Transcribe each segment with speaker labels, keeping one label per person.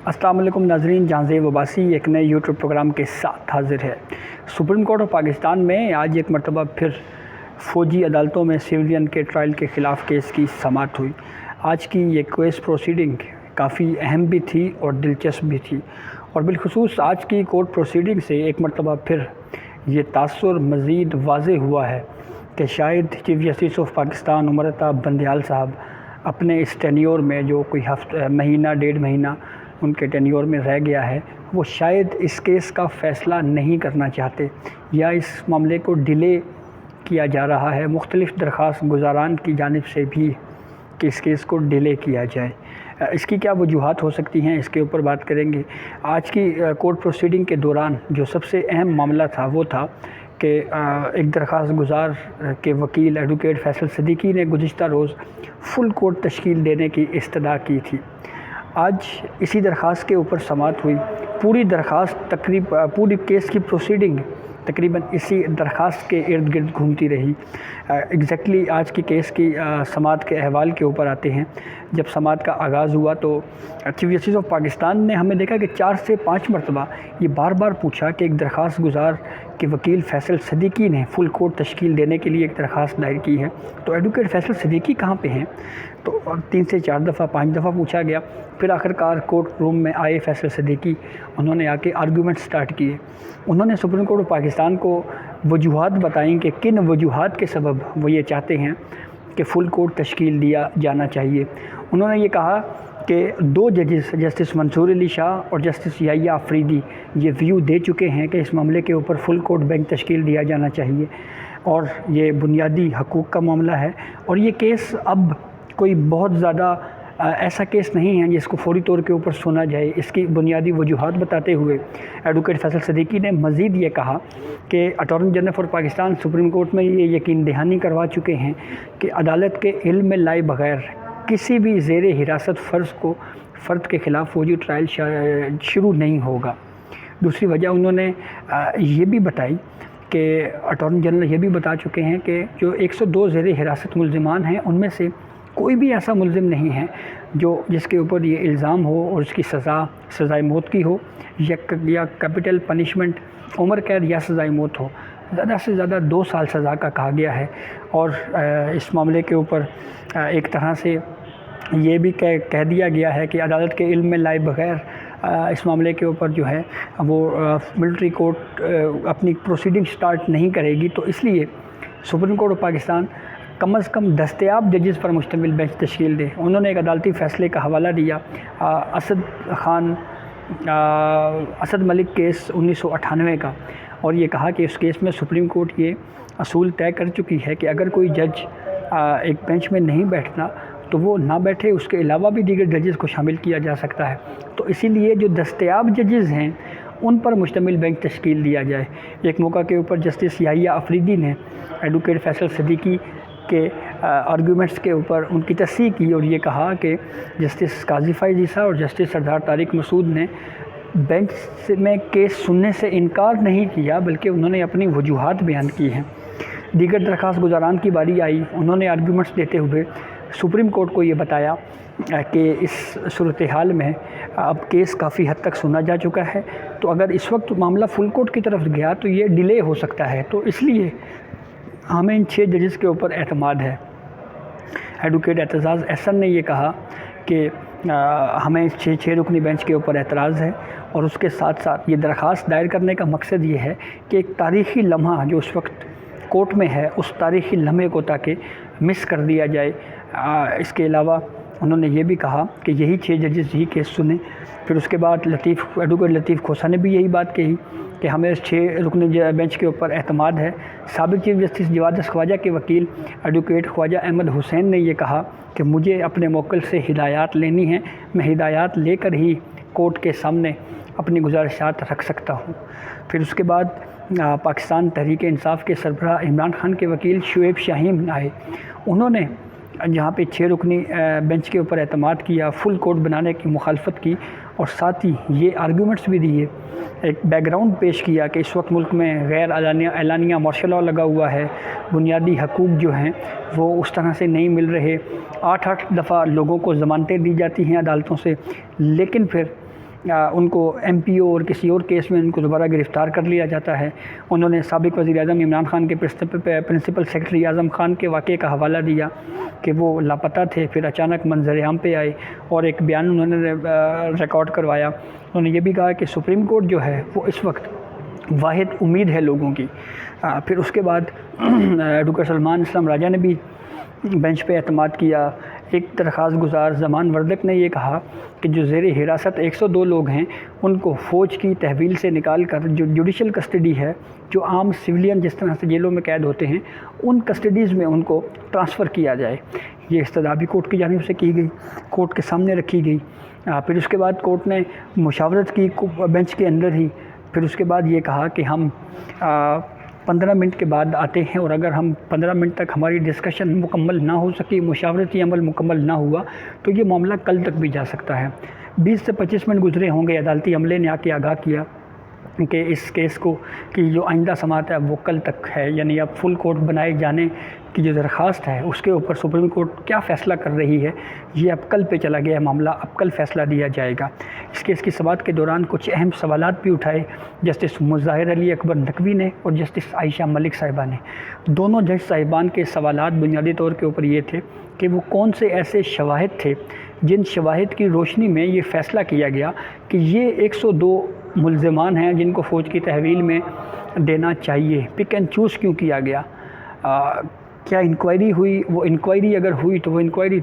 Speaker 1: अस्सलाम वालेकुम नाज़रीन, जहांज़ेब अब्बासी एक नए यूट्यूब प्रोग्राम के साथ हाज़िर है। सुप्रीम कोर्ट ऑफ पाकिस्तान में आज एक मरतबा फिर फ़ौजी अदालतों में सिविलियन के ट्रायल के ख़िलाफ़ केस की समाअत हुई। आज की ये केस प्रोसीडिंग काफ़ी अहम भी थी और दिलचस्प भी थी, और बिलखुसूस आज की कोर्ट प्रोसीडिंग से एक मरतबा फिर ये तासुर मज़ीद वाज़ेह हुआ है कि शायद chief justice of Pakistan Umar Ata Bandial साहब अपने इस टेन्योर में जो कोई महीना डेढ़ महीना उनके टेन्योर में रह गया है, वो शायद इस केस का फ़ैसला नहीं करना चाहते या इस मामले को डिले किया जा रहा है मुख्तलिफ़ दरख्वास्त गुज़ारान की जानिब से भी कि इस केस को डिले किया जाए। इसकी क्या वजूहात हो सकती हैं, इसके ऊपर बात करेंगे। आज की कोर्ट प्रोसीडिंग के दौरान जो सबसे अहम मामला था वो था कि एक दरख्वास्त गुज़ार के वकील एडवोकेट फैसल सिद्दीकी ने गुज़िश्ता रोज़ फुल कोर्ट तश्कील देने की इस्तदा की थी। आज इसी दरख्वास्त के ऊपर समाअत हुई। पूरी दरख्वास्त पूरी केस की प्रोसीडिंग तकरीबन इसी दरख्वास्त के इर्द गिर्द घूमती रही। एग्जैक्टली आज की केस की समाअत के अहवाल के ऊपर आते हैं। जब समाअत का आगाज़ हुआ तो चीफ जस्टिस ऑफ पाकिस्तान ने हमें देखा कि 4 से 5 मरतबा ये बार बार पूछा कि एक दरख्वास्त गुज़ार के वकील फैसल सिद्दीकी ने फुल कोर्ट तश्कील देने के लिए एक दरख्वास्त दायर की है, तो एडवोकेट फैसल सिद्दीकी कहाँ पे हैं। तो 3 से 4 दफ़ा 5 दफ़ा पूछा गया। फिर आखिरकार कोर्ट रूम में आए फैसल सिद्दीकी, उन्होंने आके आर्गूमेंट स्टार्ट किए। उन्होंने सुप्रीम कोर्ट ऑफ पाकिस्तान को वजूहात बताई कि किन वजूहात के सबब वो ये चाहते हैं कि फ़ुल कोर्ट तश्कील दिया जाना चाहिए। उन्होंने ये कहा कि 2 जजेस जस्टिस मंसूर अली शाह और जस्टिस याहिया अफरीदी ये व्यू दे चुके हैं कि इस मामले के ऊपर फ़ुल कोर्ट बेंच तश्कील दिया जाना चाहिए और ये बुनियादी हकूक़ का मामला है, और ये केस अब कोई बहुत ज़्यादा ऐसा केस नहीं है जिसको फौरी तौर के ऊपर सुना जाए। इसकी बुनियादी वजूहात बताते हुए एडवोकेट फैसल सिद्दीकी ने मज़ीद ये कहा कि attorney general for Pakistan supreme court में ये यकीन दहानी करवा चुके हैं कि अदालत के इल्म में लाए बग़ैर किसी भी ज़ेर हिरासत फ़र्द के ख़िलाफ़ फौजी ट्रायल शुरू नहीं होगा। दूसरी वजह उन्होंने ये भी बताई कि अटॉर्नी जनरल ये भी बता चुके हैं कि जो 102 ज़ेर हिरासत मुल्ज़िमान हैं उनमें से कोई भी ऐसा मुल्ज़िम नहीं है जिसके ऊपर ये इल्ज़ाम हो और उसकी सज़ाए मौत की हो या कैपिटल पनिशमेंट उम्र कैद या सज़ाए मौत हो। ज़्यादा से ज़्यादा 2 साल सज़ा का कहा गया है, और इस मामले के ऊपर एक तरह से ये भी कह दिया गया है कि अदालत के इल्म में लाए बग़ैर इस मामले के ऊपर जो है वो मिलिट्री कोर्ट अपनी प्रोसीडिंग स्टार्ट नहीं करेगी। तो इसलिए सुप्रीम कोर्ट ऑफ पाकिस्तान कम से कम दस्तयाब जजेस पर मुश्तमिल बेंच तश्कील दे। उन्होंने एक अदालती फ़ैसले का हवाला दिया असद मलिक केस 1998 का, और ये कहा कि उस केस में सुप्रीम कोर्ट ये असूल तय कर चुकी है कि अगर कोई जज एक बेंच में नहीं बैठना तो वो ना बैठे, उसके अलावा भी दीगर जजेस को शामिल किया जा सकता है। तो इसीलिए जो दस्तयाब जजेस हैं उन पर मुश्तमिल बेंच तश्कील दिया जाए। एक मौका के ऊपर जस्टिस याहिया अफरीदी ने एडवोकेट फैसल सिद्दीकी के आर्गूमेंट्स के ऊपर उनकी तस्दीक की और ये कहा कि जस्टिस काजी फ़ाइज़ ईसा और जस्टिस सरदार तारिक मसूद ने बेंच में केस सुनने से इनकार नहीं किया, बल्कि उन्होंने अपनी वजूहात बयान की हैं। दीगर दरख्वास्त गुज़ारान की बारी आई, उन्होंने आर्गूमेंट्स देते हुए सुप्रीम कोर्ट को ये बताया कि इस सूरत हाल में अब केस काफ़ी हद तक सुना जा चुका है, तो अगर इस वक्त मामला फुल कोर्ट की तरफ गया तो ये डिले हो सकता है, तो इसलिए हमें इन 6 जजेस के ऊपर एतमाद है। एडवोकेट एतजाज़ एहसन ने ये कहा कि हमें 6 रुकनी बेंच के ऊपर एतराज़ है, और उसके साथ साथ ये दरख्वास्त दायर करने का मकसद ये है कि एक तारीख़ी लम्हा जो उस वक्त कोर्ट में है उस तारीख़ी लम्हे को ताकि मिस कर दिया जाए। इसके अलावा उन्होंने ये भी कहा कि यही 6 जजेस यही केस सुने। फिर उसके बाद एडवोकेट लतीफ़ खोसा ने भी यही बात कही कि हमें इस 6 रुकनी बेंच के ऊपर एतमाद है। साबिक़ चीफ जस्टिस जवादस ख्वाजा के वकील एडवोकेट ख्वाजा अहमद हुसैन ने यह कहा कि मुझे अपने मोक्किल से हिदायत लेनी है, मैं हिदायत लेकर ही कोर्ट के सामने अपनी गुजारिशात रख सकता हूँ। फिर उसके बाद पाकिस्तान तहरीक इंसाफ के सरबराह इमरान खान के वकील शुएब शाहीन आए। उन्होंने जहाँ पे 6 रुकनी बेंच के ऊपर एतमाद किया, फुल कोर्ट बनाने की मुखालफत की, और साथ ही ये आर्गूमेंट्स भी दिए, एक बैकग्राउंड पेश किया कि इस वक्त मुल्क में गैर एलानिया मार्शल लॉ लगा हुआ है, बुनियादी हकूक़ जो हैं वो उस तरह से नहीं मिल रहे। 8 दफ़ा लोगों को ज़मानतें दी जाती हैं अदालतों से, लेकिन फिर ان کو ایم پی او اور کسی اور کیس میں ان کو دوبارہ گرفتار کر لیا جاتا ہے۔ انہوں نے سابق وزیر اعظم عمران خان کے پرنسپل سیکرٹری اعظم خان کے واقعے کا حوالہ دیا کہ وہ لاپتہ تھے، پھر اچانک منظر عام پہ آئے اور ایک بیان انہوں نے ریکارڈ کروایا۔ انہوں نے یہ بھی کہا کہ سپریم کورٹ جو ہے وہ اس وقت واحد امید ہے لوگوں کی۔ پھر اس کے بعد ایڈوکیٹ سلمان اسلام راجہ نے بھی بینچ پہ اعتماد کیا۔ ایک درخواست گزار زمان وردک نے یہ کہا کہ جو زیر حراست 102 لوگ ہیں ان کو فوج کی تحویل سے نکال کر جو جوڈیشل کسٹڈی ہے، جو عام سویلین جس طرح سے جیلوں میں قید ہوتے ہیں، ان کسٹڈیز میں ان کو ٹرانسفر کیا جائے۔ یہ استدعا بھی کورٹ کی جانب سے کی گئی، کورٹ کے سامنے رکھی گئی۔ پھر اس کے بعد کورٹ نے مشاورت کی بینچ کے اندر ہی۔ پھر اس کے بعد یہ کہا کہ ہم 15 منٹ کے بعد آتے ہیں، اور اگر ہم 15 منٹ تک ہماری ڈسکشن مکمل نہ ہو سکی، مشاورتی عمل مکمل نہ ہوا، تو یہ معاملہ کل تک بھی جا سکتا ہے۔ 20 سے 25 منٹ گزرے ہوں گے، عدالتی عملے نے آ کے آگاہ کیا کہ اس کیس کو کہ جو آئندہ سماعت ہے وہ کل تک ہے، یعنی اب فل کورٹ بنائے جانے کی جو درخواست ہے اس کے اوپر سپریم کورٹ کیا فیصلہ کر رہی ہے، یہ اب کل پہ چلا گیا معاملہ، اب کل فیصلہ دیا جائے گا۔ اس کیس کی سماعت کے دوران کچھ اہم سوالات بھی اٹھائے جسٹس مظاہر علی اکبر نقوی نے اور جسٹس عائشہ ملک صاحبہ نے۔ دونوں جج صاحبان کے سوالات بنیادی طور کے اوپر یہ تھے کہ وہ کون سے ایسے شواہد تھے جن شواہد کی روشنی میں یہ فیصلہ کیا گیا کہ یہ 102 ملزمان ہیں جن کو فوج کی تحویل میں دینا چاہیے۔ پک اینڈ چوز کیوں کیا گیا؟ کیا انکوائری ہوئی؟ وہ انکوائری اگر ہوئی تو وہ انکوائری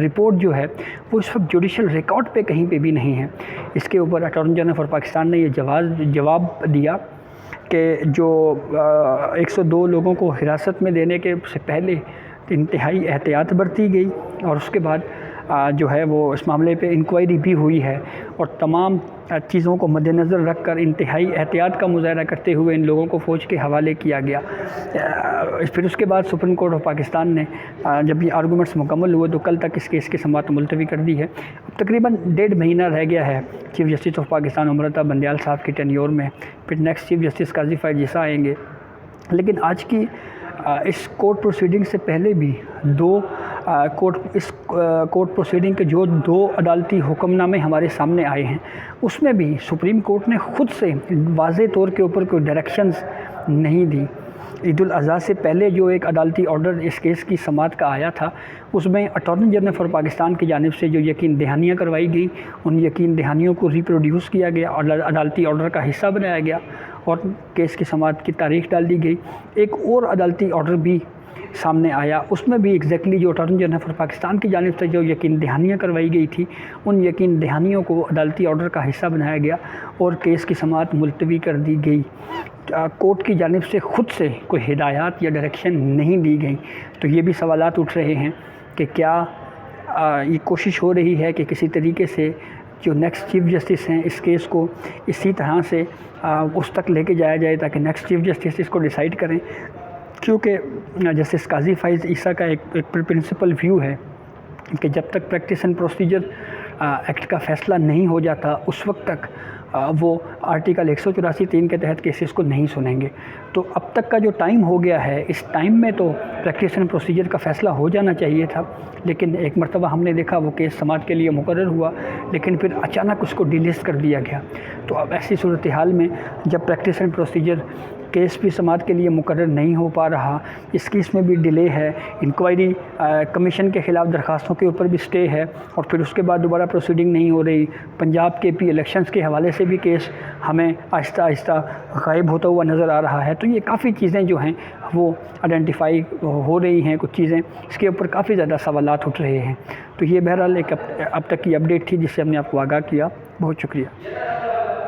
Speaker 1: رپورٹ جو ہے وہ اس وقت جوڈیشل ریکارڈ پہ کہیں پہ بھی نہیں ہے۔ اس کے اوپر اٹارنی جنرل فار پاکستان نے یہ جواب دیا کہ جو 102 لوگوں کو حراست میں دینے کے سے پہلے انتہائی احتیاط برتی گئی، اور اس کے بعد جو ہے وہ اس معاملے پہ انکوائری بھی ہوئی ہے، اور تمام چیزوں کو مد نظر رکھ کر انتہائی احتیاط کا مظاہرہ کرتے ہوئے ان لوگوں کو فوج کے حوالے کیا گیا۔ پھر اس کے بعد سپریم کورٹ آف پاکستان نے جب یہ آرگومنٹس مکمل ہوئے تو کل تک اس کیس کی سماعت ملتوی کر دی ہے۔ اب تقریباً 1.5 مہینہ رہ گیا ہے chief justice of Pakistan Amrita Bandial صاحب کی ٹینیور میں، پھر نیکسٹ چیف جسٹس قاضی فائز عیسیٰ آئیں گے۔ لیکن آج کی اس کورٹ پروسیڈنگ سے پہلے بھی اس کورٹ پروسیڈنگ کے جو 2 عدالتی حکم نامے ہمارے سامنے آئے ہیں اس میں بھی سپریم کورٹ نے خود سے واضح طور کے اوپر کوئی ڈائریکشنز نہیں دی۔ عید الاضحیٰ سے پہلے جو ایک عدالتی آرڈر اس کیس کی سماعت کا آیا تھا اس میں اٹارنی جنرل فار پاکستان کی جانب سے جو یقین دہانیاں کروائی گئی، ان یقین دہانیوں کو ریپروڈیوس کیا گیا اور عدالتی آرڈر کا حصہ بنایا گیا اور کیس کی سماعت کی تاریخ ڈال دی گئی۔ ایک اور عدالتی آرڈر بھی سامنے آیا، اس میں بھی ایگزیکٹلی جو اٹارنی جنرل فار پاکستان کی جانب سے جو یقین دہانیاں کروائی گئی تھی ان یقین دہانیوں کو عدالتی آرڈر کا حصہ بنایا گیا اور کیس کی سماعت ملتوی کر دی گئی۔ کورٹ کی جانب سے خود سے کوئی ہدایات یا ڈائریکشن نہیں دی گئی، تو یہ بھی سوالات اٹھ رہے ہیں کہ کیا یہ کوشش ہو رہی ہے کہ کسی طریقے سے جو نیکسٹ چیف جسٹس ہیں اس کیس کو اسی طرح سے اس تک لے کے جایا جائے تاکہ نیکسٹ چیف جسٹس اس کو ڈیسائیڈ کریں، کیونکہ جسٹس قاضی فائز عیسیٰ کا ایک پرنسپل ویو ہے کہ جب تک پریکٹس اینڈ پروسیجر ایکٹ کا فیصلہ نہیں ہو جاتا اس وقت تک وہ آرٹیکل 184(3) کے تحت کیسز کو نہیں سنیں گے۔ تو اب تک کا جو ٹائم ہو گیا ہے اس ٹائم میں تو پریکٹس اینڈ پروسیجر کا فیصلہ ہو جانا چاہیے تھا، لیکن ایک مرتبہ ہم نے دیکھا وہ کیس سماعت کے لیے مقرر ہوا لیکن پھر اچانک اس کو ڈیلیز کر دیا گیا۔ تو اب ایسی صورتحال میں جب پریکٹس اینڈ پروسیجر کیس بھی سماعت کے لیے مقرر نہیں ہو پا رہا، اس کیس میں بھی ڈیلے ہے، انکوائری کمیشن کے خلاف درخواستوں کے اوپر بھی سٹے ہے، اور پھر اس کے بعد دوبارہ پروسیڈنگ نہیں ہو رہی، پنجاب کے الیکشنز کے حوالے سے بھی کیس ہمیں آہستہ آہستہ غائب ہوتا ہوا نظر آ رہا ہے۔ تو یہ کافی چیزیں جو ہیں وہ آئیڈینٹیفائی ہو رہی ہیں، کچھ چیزیں اس کے اوپر کافی زیادہ سوالات اٹھ رہے ہیں۔ تو یہ بہرحال ایک اب تک کی اپڈیٹ تھی جس سے ہم نے آپ کو آگاہ کیا۔ بہت شکریہ۔